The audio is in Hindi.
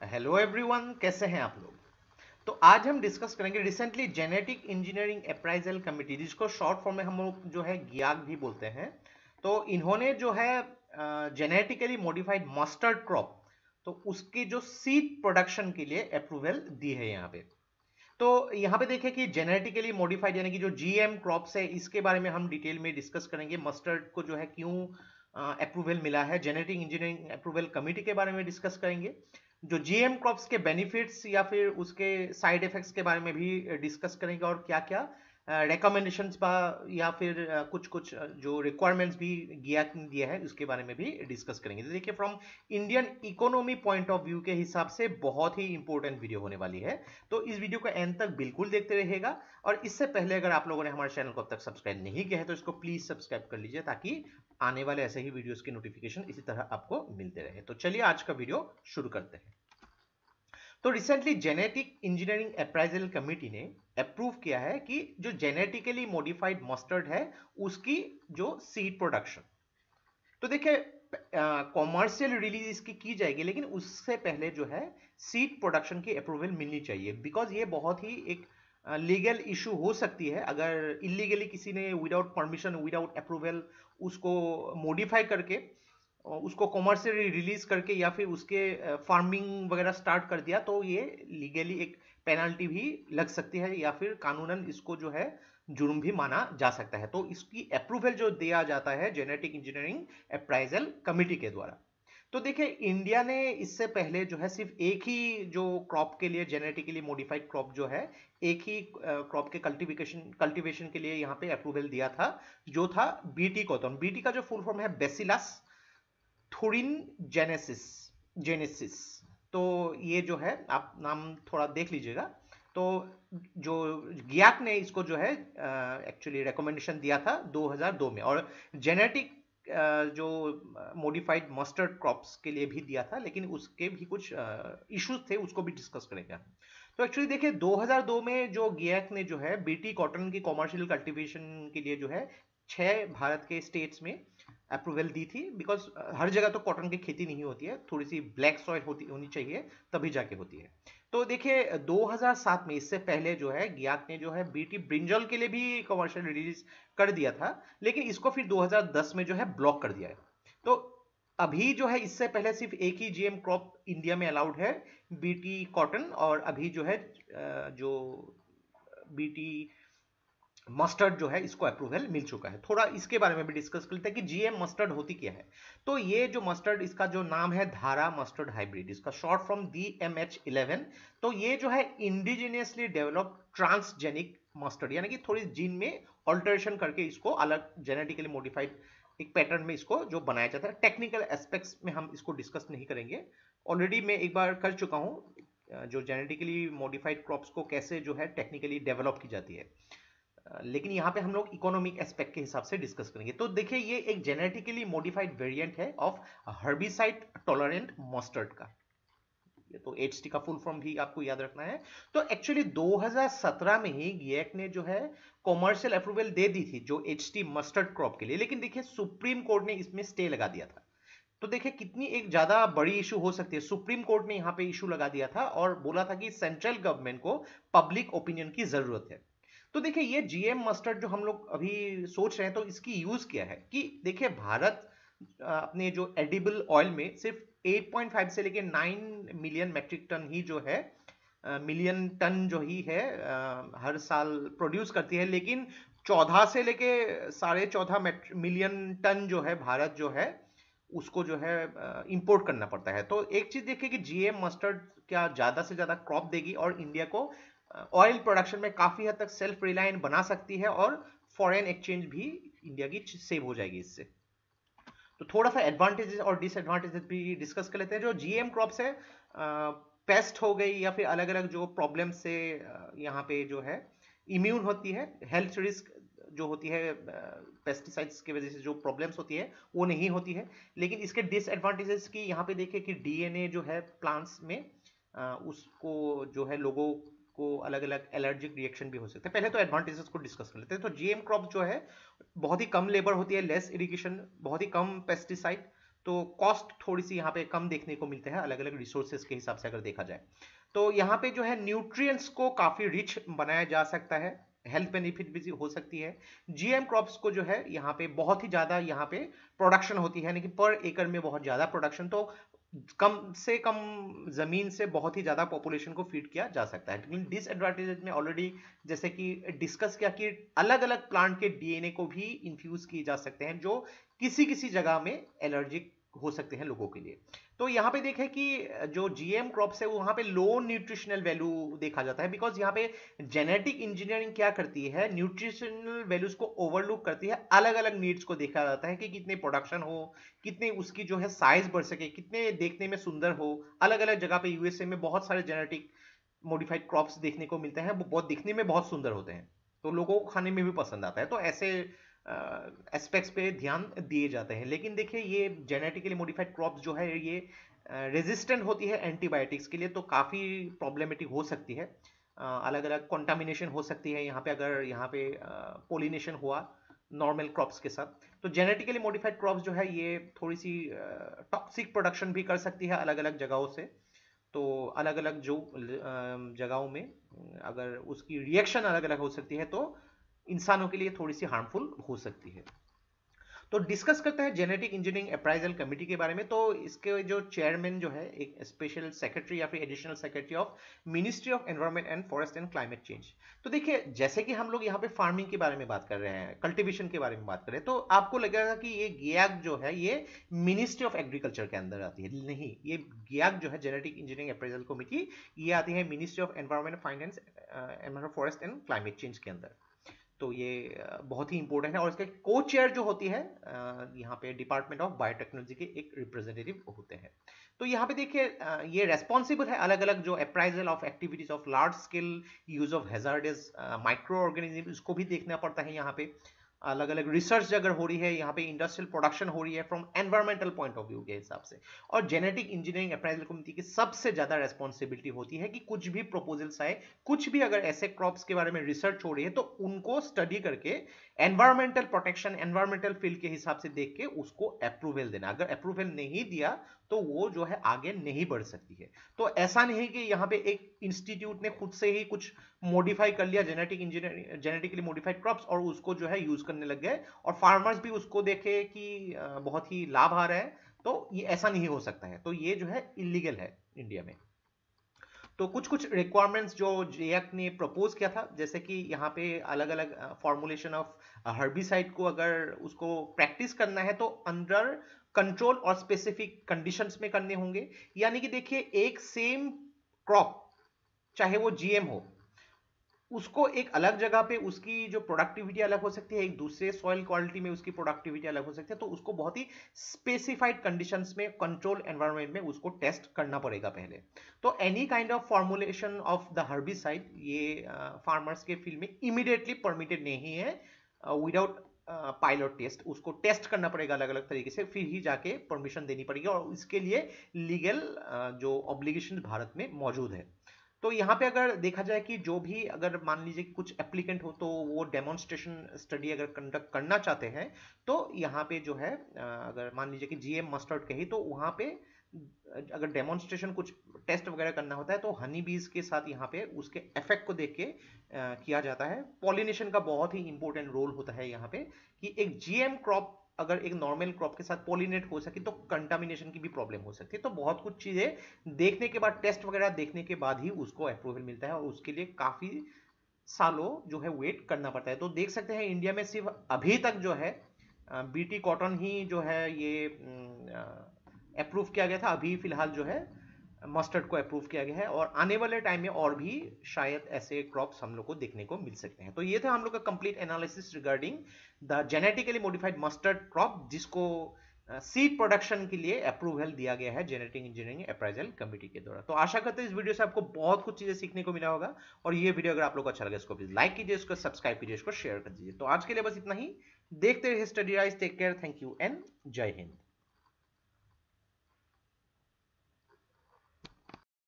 हेलो एवरीवन, कैसे हैं आप लोग। तो आज हम डिस्कस करेंगे recently genetic engineering appraisal committee, जिसको शॉर्ट फॉर्म में हम लोग जो है गियाक भी बोलते हैं। तो इन्होंने जो है जेनेटिकली मॉडिफाइड मस्टर्ड क्रॉप, तो उसकी जो सीड प्रोडक्शन के लिए अप्रूवल दी है यहाँ पे। तो यहाँ पे देखें कि जेनेटिकली मॉडिफाइड यानी कि जो जीएम क्रॉप्स है, इसके बारे में हम डिटेल में डिस्कस करेंगे। मस्टर्ड को जो है क्यों अप्रूवल मिला है, जेनेटिक इंजीनियरिंग अप्रूवल कमेटी के बारे में डिस्कस करेंगे। जो जीएम क्रॉप्स के बेनिफिट्स या फिर उसके साइड इफेक्ट्स के बारे में भी डिस्कस करेंगे, और क्या क्या रिकमेंडेशंस या फिर कुछ कुछ जो रिक्वायरमेंट्स भी गिया ने दिया है उसके बारे में भी डिस्कस करेंगे। तो देखिए, from Indian economy point of view के हिसाब से बहुत ही इंपॉर्टेंट वीडियो होने वाली है। तो इस वीडियो को एंड तक बिल्कुल देखते रहिएगा। और इससे पहले अगर आप लोगों ने हमारे चैनल को अब तक सब्सक्राइब नहीं किया है तो इसको प्लीज सब्सक्राइब कर लीजिए, ताकि आने वाले ऐसे ही वीडियोस की नोटिफिकेशन इसी तरह आपको मिलते रहे। तो चलिए आज का वीडियो शुरू करते हैं। तो recently genetic engineering appraisal committee ने अप्रूव किया है कि जो जेनेटिकली मॉडिफाइड मस्टर्ड है उसकी जो सीड प्रोडक्शन, तो देखिए कॉमर्शियल रिलीज इसकी की जाएगी, लेकिन उससे पहले जो है सीड प्रोडक्शन की अप्रूवल मिलनी चाहिए। बिकॉज ये बहुत ही एक लीगल इशू हो सकती है अगर इलीगली किसी ने विदाउट परमिशन, विदाउट अप्रूवल उसको मॉडिफाई करके उसको कॉमर्शियली रिलीज करके या फिर उसके फार्मिंग वगैरह स्टार्ट कर दिया, तो ये लीगली एक पेनल्टी भी लग सकती है या फिर कानूनन इसको जो है जुर्म भी माना जा सकता है। तो इसकी अप्रूवल जो दिया जाता है जेनेटिक इंजीनियरिंग अप्राइजल कमेटी के द्वारा। तो देखिए, इंडिया ने इससे पहले जो है सिर्फ एक ही जो क्रॉप के लिए, जेनेटिकली मॉडिफाइड क्रॉप जो है, एक ही क्रॉप के कल्टीवेशन के लिए यहाँ पे अप्रूवल दिया था, जो था बीटी कॉटन। बीटी का जो फुल फॉर्म है बेसिलस थोरिन जेनेसिस जेनेसिस। तो ये जो है आप नाम थोड़ा देख लीजिएगा। तो जो गियाक ने इसको जो है एक्चुअली रिकमेंडेशन दिया था 2002 में, और जेनेटिक जो मॉडिफाइड मस्टर्ड क्रॉप्स के लिए भी दिया था, लेकिन उसके भी कुछ इश्यूज थे, उसको भी डिस्कस करेंगे हम। तो एक्चुअली देखिए, 2002 में जो गियाक ने जो है बीटी कॉटन की कॉमर्शियल कल्टीवेशन के लिए जो है 6 भारत के स्टेट्स में अप्रूवल दी थी। बिकॉज हर जगह तो कॉटन की खेती नहीं होती है, थोड़ी सी ब्लैक सॉइल होनी चाहिए, तभी जाके होती है। तो देखिए 2007 में, इससे पहले जो है गियाक ने जो है बीटी ब्रिंजल के लिए भी कमर्शियल रिलीज कर दिया था, लेकिन इसको फिर 2010 में जो है ब्लॉक कर दिया है। तो अभी जो है, इससे पहले सिर्फ एक ही जीएम क्रॉप इंडिया में अलाउड है, बीटी कॉटन। और अभी जो है जो बीटी मस्टर्ड जो है, इसको अप्रूवल मिल चुका है। थोड़ा इसके बारे में भी डिस्कस कर लेते हैं कि जीएम मस्टर्ड होती क्या है। तो ये जो मस्टर्ड, इसका जो नाम है धारा मस्टर्ड हाइब्रिड, इसका शॉर्ट फ्रॉम DMH11। तो ये जो है इंडिजिनियसली डेवलप्ड ट्रांसजेनिक मस्टर्ड, यानी कि थोड़ी जीन में ऑल्टरेशन करके इसको अलग जेनेटिकली मॉडिफाइड एक पैटर्न में इसको जो बनाया जाता है। टेक्निकल एस्पेक्ट्स में हम इसको डिस्कस नहीं करेंगे, ऑलरेडी मैं एक बार कर चुका हूं जो जेनेटिकली मॉडिफाइड क्रॉप्स को कैसे जो है टेक्निकली डेवलप की जाती है। लेकिन यहाँ पे हम लोग इकोनॉमिक एस्पेक्ट के हिसाब से डिस्कस करेंगे। तो देखिए, ये एक जेनेटिकली मॉडिफाइड वेरिएंट है ऑफ हर्बिसाइड टॉलरेंट मस्टर्ड का। ये तो HT का फुल फॉर्म भी आपको याद रखना है। तो एक्चुअली 2017 में ही गिएक ने जो है कॉमर्शियल अप्रूवल दे दी थी जो HT मस्टर्ड क्रॉप के लिए, लेकिन देखिए सुप्रीम कोर्ट ने इसमें स्टे लगा दिया था। तो देखिए कितनी एक ज्यादा बड़ी इशू हो सकती है। सुप्रीम कोर्ट ने यहाँ पे इशू लगा दिया था और बोला था कि सेंट्रल गवर्नमेंट को पब्लिक ओपिनियन की जरूरत है। तो देखिए, ये जीएम मस्टर्ड जो हम लोग अभी सोच रहे हैं, तो इसकी यूज क्या है कि देखिए, भारत अपने जो एडिबल ऑयल में सिर्फ 8.5 से लेके 9 मिलियन मैट्रिक टन ही जो है, मिलियन टन जो ही है हर साल प्रोड्यूस करती है। लेकिन 14 से लेके 14.5 मिलियन टन जो है भारत जो है उसको जो है इंपोर्ट करना पड़ता है। तो एक चीज देखिए कि जीएम मस्टर्ड क्या ज्यादा से ज्यादा क्रॉप देगी और इंडिया को ऑयल प्रोडक्शन में काफी हद तक सेल्फ रिलायंट बना सकती है, और फॉरेन एक्सचेंज भी इंडिया की सेव हो जाएगी इससे। तो थोड़ा सा एडवांटेजेस और डिसएडवांटेजेस भी डिस्कस कर लेते हैं। जो जीएम क्रॉप्स है, पेस्ट हो गई या फिर अलग अलग जो प्रॉब्लम से यहाँ पे जो है इम्यून होती है, हेल्थ रिस्क जो होती है पेस्टिसाइड्स की वजह से जो प्रॉब्लम्स होती है वो नहीं होती है। लेकिन इसके डिसएडवांटेजेस की यहाँ पे देखिए कि डीएनए जो है प्लांट्स में उसको जो है लोगों को अलग अलग एलर्जिक रिएक्शन भी हो सकते हैं। पहले तो एडवांटेजेस को डिस्कस कर लेते हैं। तो जीएम क्रॉप जो है बहुत ही कम लेबर होती है, लेस इरिगेशन, बहुत ही कम पेस्टिसाइड। तो कॉस्ट थोड़ी सी यहाँ पे कम देखने को मिलते हैं अलग अलग रिसोर्सेज के हिसाब से अगर देखा जाए। तो यहाँ पे जो है न्यूट्रिएंट्स को काफी रिच बनाया जा सकता है, हेल्थ बेनिफिट भी हो सकती है। जीएम क्रॉप्स को जो है यहाँ पे बहुत ही ज्यादा यहाँ पे प्रोडक्शन होती है, यानी कि पर एकड़ में बहुत ज्यादा प्रोडक्शन, तो कम से कम जमीन से बहुत ही ज्यादा पॉपुलेशन को फीड किया जा सकता है। लेकिन डिसएडवांटेजेस में ऑलरेडी जैसे कि डिस्कस किया कि अलग अलग प्लांट के डीएनए को भी इंफ्यूज किए जा सकते हैं जो किसी किसी जगह में एलर्जिक हो सकते हैं लोगों के लिए। तो यहाँ पे देखें कि जो जीएम क्रॉप्स है वहां पे लो न्यूट्रिशनल वैल्यू देखा जाता है, बिकॉज यहाँ पे जेनेटिक इंजीनियरिंग क्या करती है, न्यूट्रिशनल वैल्यूज को ओवरलुक करती है, अलग अलग नीड्स को देखा जाता है कि कितने प्रोडक्शन हो, कितने उसकी जो है साइज बढ़ सके, कितने देखने में सुंदर हो। अलग अलग जगह पे यूएसए में बहुत सारे जेनेटिक मॉडिफाइड क्रॉप्स देखने को मिलते हैं, वो बहुत दिखने में बहुत सुंदर होते हैं, तो लोगों को खाने में भी पसंद आता है, तो ऐसे एस्पेक्ट्स पे ध्यान दिए जाते हैं। लेकिन देखिए ये जेनेटिकली मॉडिफाइड क्रॉप्स जो है ये रेजिस्टेंट होती है एंटीबायोटिक्स के लिए, तो काफ़ी प्रॉब्लमेटिक हो सकती है। अलग अलग कॉन्टामिनेशन हो सकती है यहाँ पे, अगर यहाँ पे पोलिनेशन हुआ नॉर्मल क्रॉप्स के साथ। तो जेनेटिकली मॉडिफाइड क्रॉप्स जो है ये थोड़ी सी टॉक्सिक प्रोडक्शन भी कर सकती है अलग अलग जगहों से। तो अलग अलग जो जगहों में अगर उसकी रिएक्शन अलग अलग हो सकती है तो इंसानों के लिए थोड़ी सी हार्मफुल हो सकती है। तो डिस्कस करते हैं जेनेटिक इंजीनियरिंग अप्राइजल कमेटी के बारे में। तो इसके जो चेयरमैन जो है एक स्पेशल सेक्रेटरी या फिर additional secretary of ministry of environment and forest and climate change. तो देखिए जैसे कि हम लोग यहाँ पे फार्मिंग के बारे में बात कर रहे हैं, कल्टीवेशन के बारे में बात कर रहे हैं, तो आपको लगेगा कि ये GIAC जो है ये मिनिस्ट्री ऑफ एग्रीकल्चर के अंदर आती है। नहीं, ये GIAC जो है जेनेटिक इंजीनियरिंग अप्राइजल कमेटी, ये आती है ministry of environment, finance, environment, forest and climate change के अंदर। तो ये बहुत ही इंपॉर्टेंट है। और इसके को चेयर जो होती है यहाँ पे डिपार्टमेंट ऑफ बायोटेक्नोलॉजी के एक रिप्रेजेंटेटिव होते हैं। तो यहाँ पे देखिए ये रेस्पॉन्सिबल है अलग अलग जो appraisal of activities of large scale use of hazards micro organism, इसको भी देखना पड़ता है। यहाँ पे अलग अलग रिसर्च अगर हो रही है, यहाँ पे इंडस्ट्रियल प्रोडक्शन हो रही है from environmental point of view के हिसाब से। और जेनेटिक इंजीनियरिंग अप्राइजल कमेटी की सबसे ज्यादा रेस्पॉन्सिबिलिटी होती है कि कुछ भी प्रपोजल्स आए, कुछ भी अगर ऐसे क्रॉप्स के बारे में रिसर्च हो रही है तो उनको स्टडी करके एनवायरमेंटल प्रोटेक्शन, एनवायरमेंटल फील्ड के हिसाब से देख के उसको अप्रूवल देना। अगर अप्रूवल नहीं दिया तो वो जो है आगे नहीं बढ़ सकती है। तो ऐसा नहीं कि यहाँ पे एक इंस्टीट्यूट ने खुद से ही कुछ मॉडिफाई कर लिया genetic engineering, genetically modified crops, और उसको जो है यूज करने लग गए और फार्मर्स भी उसको देखे कि बहुत ही लाभ आ रहा है। तो ये ऐसा नहीं हो सकता है, तो ये जो है इलीगल है इंडिया में। तो कुछ कुछ रिक्वायरमेंट्स जो GIAC ने प्रपोज किया था, जैसे कि यहाँ पे अलग अलग फॉर्मुलेशन ऑफ हर्बिसाइड को अगर उसको प्रैक्टिस करना है तो अंडर कंट्रोल और स्पेसिफिक कंडीशंस में करने होंगे। यानी कि देखिए एक सेम क्रॉप चाहे वो GM हो, उसको एक अलग जगह पे उसकी जो प्रोडक्टिविटी अलग हो सकती है, एक दूसरे सॉइल क्वालिटी में उसकी प्रोडक्टिविटी अलग हो सकती है, तो उसको बहुत ही स्पेसिफाइड कंडीशंस में कंट्रोल एनवायरनमेंट में उसको टेस्ट करना पड़ेगा पहले। तो any kind of formulation of the herbicide ये फार्मर्स के फील्ड में इमीडिएटली परमिटेड नहीं है विदाउट पायलट टेस्ट। उसको टेस्ट करना पड़ेगा अलग अलग तरीके से, फिर ही जाके परमिशन देनी पड़ेगी, और इसके लिए लीगल जो ऑब्लिगेशन भारत में मौजूद है। तो यहाँ पे अगर देखा जाए कि जो भी अगर मान लीजिए कि कुछ एप्लीकेंट हो तो वो डेमोन्स्ट्रेशन स्टडी अगर कंडक्ट करना चाहते हैं तो यहाँ पे जो है अगर मान लीजिए कि GM मस्टर्ड कही, तो वहाँ पे अगर डेमोन्स्ट्रेशन कुछ टेस्ट वगैरह करना होता है तो हनी बीज के साथ यहाँ पे उसके इफेक्ट को देख के किया जाता है। पॉलिनेशन का बहुत ही इंपॉर्टेंट रोल होता है यहाँ पे कि एक GM क्रॉप अगर एक नॉर्मल क्रॉप के साथ पॉलिनेट हो सके तो कंटामिनेशन की भी प्रॉब्लम हो सकती है। तो बहुत कुछ चीजें देखने के बाद, टेस्ट वगैरह देखने के बाद ही उसको अप्रूवल मिलता है, और उसके लिए काफी सालों जो है वेट करना पड़ता है। तो देख सकते हैं इंडिया में सिर्फ अभी तक जो है BT कॉटन ही जो है ये अप्रूव किया गया था, अभी फिलहाल जो है मस्टर्ड को अप्रूव किया गया है, और आने वाले टाइम में और भी शायद ऐसे क्रॉप्स हम लोग को देखने को मिल सकते हैं। तो ये था हम लोग का complete analysis regarding the genetically modified mustard crop, जिसको सीड प्रोडक्शन के लिए अप्रूवल दिया गया है जेनेटिक इंजीनियरिंग अप्राइजल कमेटी के द्वारा। तो आशा करते हैं इस वीडियो से आपको बहुत कुछ चीजें सीखने को मिला होगा, और ये वीडियो अगर आप लोग को अच्छा लगे इसको प्लीज लाइक कीजिए, इसको सब्सक्राइब कीजिए, इसको शेयर कर दीजिए। तो आज के लिए बस इतना ही। देखते रहिए study rise. Take care, thank you and Jai Hind.